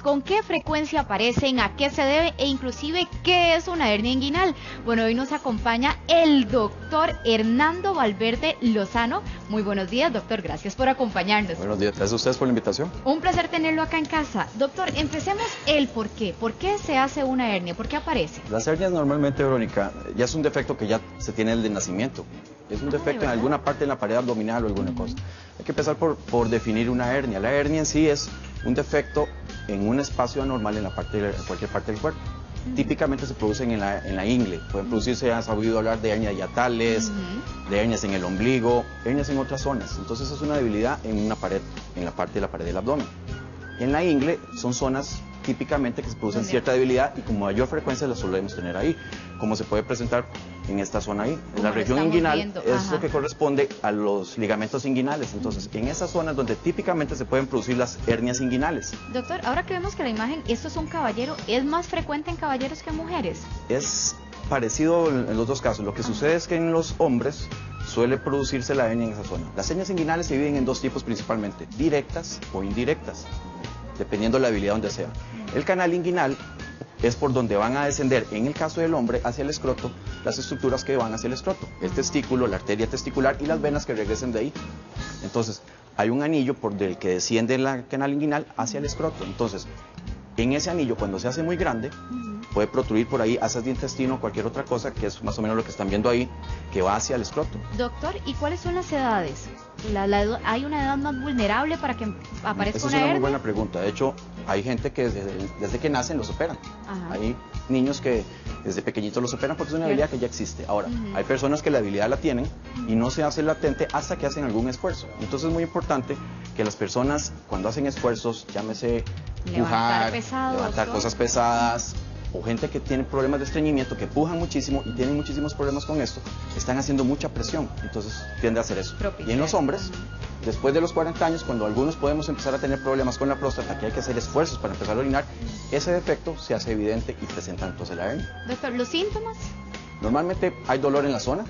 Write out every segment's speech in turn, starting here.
¿Con qué frecuencia aparecen? ¿A qué se debe? E inclusive, ¿qué es una hernia inguinal? Bueno, hoy nos acompaña el doctor Hernando Valverde Lozano. Muy buenos días, doctor. Gracias por acompañarnos. Buenos días. Gracias a ustedes por la invitación. Un placer tenerlo acá en casa. Doctor, empecemos el por qué. ¿Por qué se hace una hernia? ¿Por qué aparece? Las hernias normalmente, Verónica, ya es un defecto que ya se tiene desde el nacimiento. Es un defecto en alguna parte de la pared abdominal o alguna cosa. Hay que empezar por definir una hernia. La hernia en sí es un defecto en un espacio anormal en cualquier parte del cuerpo. Típicamente se producen en la ingle. Pueden producirse, has oído hablar de hernias hiatales, de hernias en el ombligo, hernias en otras zonas. Entonces es una debilidad en una pared, en la parte de la pared del abdomen. En la ingle son zonas típicamente que se producen cierta debilidad y con mayor frecuencia las solemos tener ahí, como se puede presentar en esta zona ahí. En la región inguinal es lo que corresponde a los ligamentos inguinales. Entonces, en esas zonas donde típicamente se pueden producir las hernias inguinales. Doctor, ahora que vemos que la imagen, esto es un caballero, ¿es más frecuente en caballeros que en mujeres? Es parecido en los dos casos. Lo que sucede es que en los hombres suele producirse la hernia en esa zona. Las hernias inguinales se dividen en dos tipos principalmente, directas o indirectas, dependiendo de la habilidad donde sea. El canal inguinal es por donde van a descender, en el caso del hombre, hacia el escroto, las estructuras que van hacia el escroto, el testículo, la arteria testicular y las venas que regresen de ahí. Entonces, hay un anillo por el que desciende el canal inguinal hacia el escroto. Entonces, en ese anillo, cuando se hace muy grande, puede protruir por ahí asas de intestino o cualquier otra cosa, que es más o menos lo que están viendo ahí, que va hacia el escroto. Doctor, ¿y cuáles son las edades? ¿Hay una edad más vulnerable para que aparezca una hernia? Esa es una muy buena pregunta. De hecho, hay gente que desde que nacen los operan. Hay niños que desde pequeñitos los operan porque es una habilidad que ya existe. Ahora, hay personas que la habilidad la tienen y no se hace latente hasta que hacen algún esfuerzo. Entonces es muy importante que las personas, cuando hacen esfuerzos, llámese pujar, levantar cosas pesadas, o gente que tiene problemas de estreñimiento, que pujan muchísimo y tienen muchísimos problemas con esto, están haciendo mucha presión, entonces tiende a hacer eso. Y en los hombres, después de los 40 años, cuando algunos podemos empezar a tener problemas con la próstata, que hay que hacer esfuerzos para empezar a orinar, ese defecto se hace evidente y presenta entonces la hernia. Doctor, ¿los síntomas? Normalmente hay dolor en la zona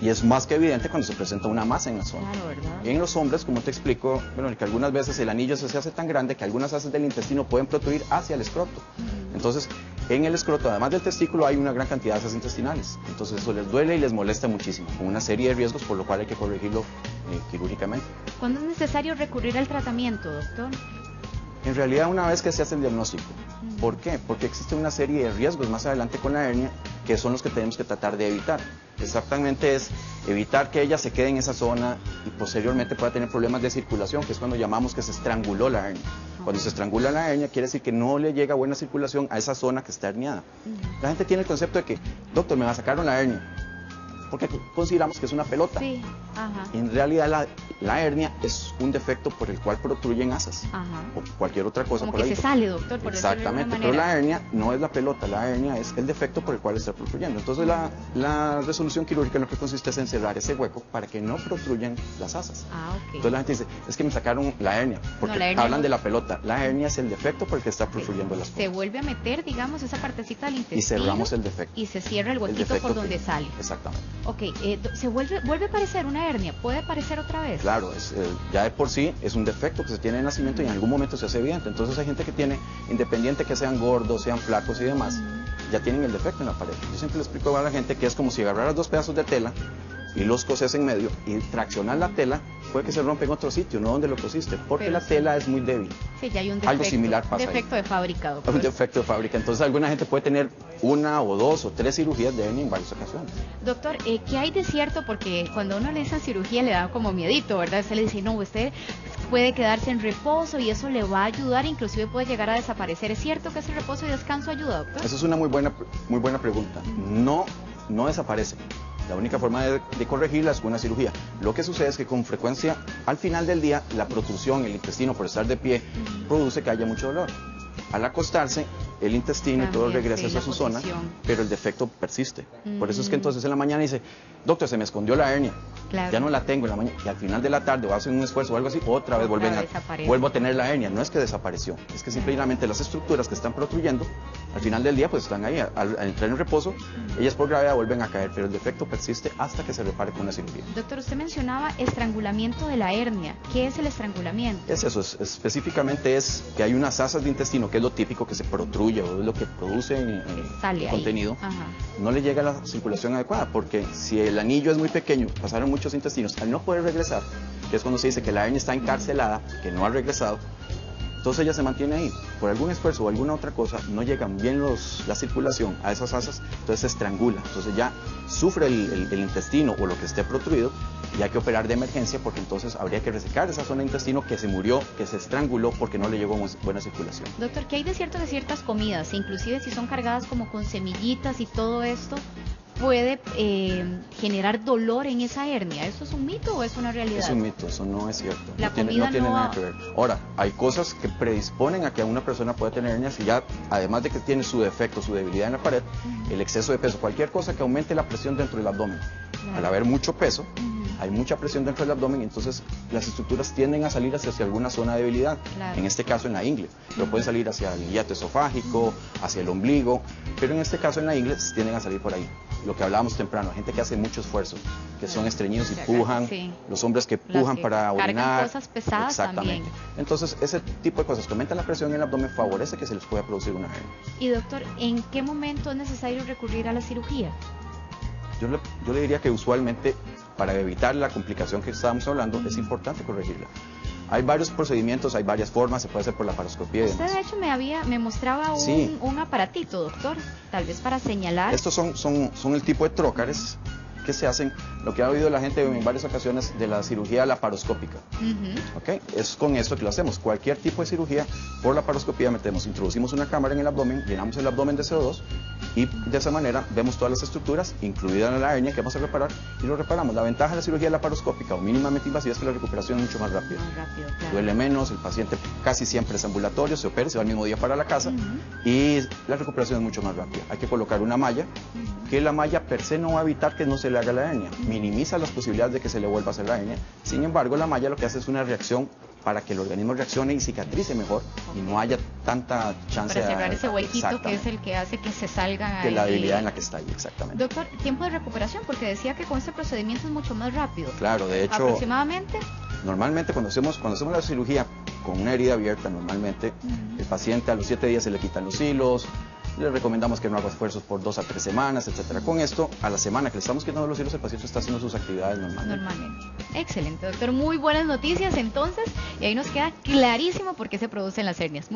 y es más que evidente cuando se presenta una masa en la zona. Claro, ¿verdad? En los hombres, como te explico, bueno, que algunas veces el anillo se hace tan grande que algunas asas del intestino pueden protruir hacia el escroto. Entonces, en el escroto, además del testículo, hay una gran cantidad de asas intestinales. Entonces eso les duele y les molesta muchísimo, con una serie de riesgos por lo cual hay que corregirlo quirúrgicamente. ¿Cuándo es necesario recurrir al tratamiento, doctor? En realidad, una vez que se hace el diagnóstico. ¿Por qué? Porque existe una serie de riesgos más adelante con la hernia que son los que tenemos que tratar de evitar. Exactamente es evitar que ella se quede en esa zona y posteriormente pueda tener problemas de circulación, que es cuando llamamos que se estranguló la hernia. Cuando se estrangula la hernia quiere decir que no le llega buena circulación a esa zona que está herniada. La gente tiene el concepto de que, doctor, me sacaron la hernia, porque consideramos que es una pelota. Sí. En realidad la hernia es un defecto por el cual protruyen asas o cualquier otra cosa. Como por que ahí. se sale, doctor, por Exactamente, pero la hernia no es la pelota, la hernia es el defecto por el cual está protruyendo. Entonces la resolución quirúrgica en lo que consiste es en cerrar ese hueco para que no protruyan las asas. Entonces la gente dice, es que me sacaron la hernia, porque la hernia hablan de la pelota. La hernia es el defecto por el que está protruyendo las cosas. Se vuelve a meter, digamos, esa partecita del intestino. Y cerramos el defecto. Y se cierra el huequito por donde sale. Exactamente. Ok, ¿se vuelve a aparecer una hernia? ¿Puede aparecer otra vez? Claro, ya de por sí es un defecto que se tiene de nacimiento y en algún momento se hace evidente. Entonces hay gente que tiene, independiente que sean gordos, sean flacos y demás, ya tienen el defecto en la pared. Yo siempre le explico a la gente que es como si agarraras dos pedazos de tela y los coses en medio y traccionar la tela, puede que se rompa en otro sitio, no donde lo cosiste, porque la tela es muy débil. Sí, ya hay un defecto. Algo similar pasa defecto ahí. De fábrica, doctor. Un defecto de fábrica. Entonces alguna gente puede tener una o dos o tres cirugías de hernia en varias ocasiones. Doctor, ¿qué hay de cierto? Porque cuando uno le dice cirugía le da como miedito, ¿verdad? Usted le dice, no, usted puede quedarse en reposo y eso le va a ayudar, inclusive puede llegar a desaparecer. ¿Es cierto que ese reposo y descanso ayuda, doctor? Esa es una muy buena pregunta. No desaparece. La única forma de corregirla es con una cirugía. Lo que sucede es que con frecuencia, al final del día, la protrusión, el intestino por estar de pie, produce que haya mucho dolor. Al acostarse, el intestino y todo También, regresa sí, a su la zona, posición. pero el defecto persiste. Por eso es que entonces en la mañana dice, doctor, se me escondió la hernia, Claro. ya no la tengo en la mañana, y al final de la tarde o hacen un esfuerzo o algo así, otra vez aparece. vuelvo a tener la hernia. No es que desapareció, es que simplemente las estructuras que están protruyendo, al final del día pues están ahí, al entrar en reposo, ellas por gravedad vuelven a caer, pero el defecto persiste hasta que se repare con la cirugía. Doctor, usted mencionaba estrangulamiento de la hernia. ¿Qué es el estrangulamiento? Es eso, específicamente es que hay unas asas de intestino, que es lo típico que se protruye o es lo que produce Sale ahí. contenido. Ajá. No le llega la circulación adecuada, porque si el anillo es muy pequeño, pasaron muchos intestinos, al no poder regresar, que es cuando se dice que la hernia está encarcelada, que no ha regresado, entonces ella se mantiene ahí. Por algún esfuerzo o alguna otra cosa, no llegan bien la circulación a esas asas, entonces se estrangula. Entonces ya sufre el intestino o lo que esté protruido y hay que operar de emergencia porque entonces habría que resecar esa zona de intestino que se murió, que se estranguló porque no le llegó buena circulación. Doctor, ¿qué hay de cierto de ciertas comidas? Inclusive si son cargadas como con semillitas y todo esto, ¿puede generar dolor en esa hernia? ¿Eso es un mito o es una realidad? Es un mito, eso no es cierto. La no tiene comida nada que ver. Ahora, hay cosas que predisponen a que una persona pueda tener hernias y ya, además de que tiene su defecto, su debilidad en la pared, el exceso de peso, cualquier cosa que aumente la presión dentro del abdomen. Claro. Al haber mucho peso, hay mucha presión dentro del abdomen, entonces las estructuras tienden a salir hacia alguna zona de debilidad, Claro. en este caso en la ingle, pero pueden salir hacia el hiato esofágico, hacia el ombligo, pero en este caso en la ingle tienden a salir por ahí. Lo que hablábamos temprano, gente que hace mucho esfuerzo, que son estreñidos y pujan, Sí. los hombres que Las pujan que para cargan orinar. cosas pesadas Exactamente. también. Entonces, ese tipo de cosas que aumentan la presión en el abdomen favorece que se les pueda producir una hernia. Y doctor, ¿en qué momento es necesario recurrir a la cirugía? Yo le diría que usualmente, para evitar la complicación que estábamos hablando, es importante corregirla. Hay varios procedimientos, hay varias formas, se puede hacer por la laparoscopía y Usted demás. de hecho me mostraba Sí. un aparatito, doctor, tal vez para señalar. Estos son el tipo de trócares que se hacen, lo que ha oído la gente en varias ocasiones, de la cirugía laparoscópica. Ujú. ¿Ok? Es con esto que lo hacemos. Cualquier tipo de cirugía, por laparoscopía introducimos una cámara en el abdomen, llenamos el abdomen de CO2 y de esa manera vemos todas las estructuras, incluida la hernia que vamos a reparar, y lo reparamos. La ventaja de la cirugía laparoscópica o mínimamente invasiva es que la recuperación es mucho más rápida. Más rápido, claro. Duele menos, el paciente casi siempre es ambulatorio, se opera, se va el mismo día para la casa y la recuperación es mucho más rápida. Hay que colocar una malla, que la malla per se no va a evitar que no se le haga la hernia, minimiza las posibilidades de que se le vuelva a hacer la hernia. Sin embargo, la malla lo que hace es una reacción para que el organismo reaccione y cicatrice mejor y no haya tanta chance Para cerrar ese huequito que es Exactamente. el que hace que se salga Que la ahí. debilidad en la que está ahí, exactamente. Doctor, tiempo de recuperación, porque decía que con este procedimiento es mucho más rápido. Claro, de hecho, Aproximadamente. normalmente cuando hacemos la cirugía con una herida abierta, normalmente el paciente a los 7 días se le quitan los hilos, le recomendamos que no haga esfuerzos por 2 a 3 semanas, etcétera. Con esto, a la semana que le estamos quitando los hilos, el paciente está haciendo sus actividades normalmente. Normalmente. Excelente, doctor. Muy buenas noticias entonces. Y ahí nos queda clarísimo por qué se producen las hernias.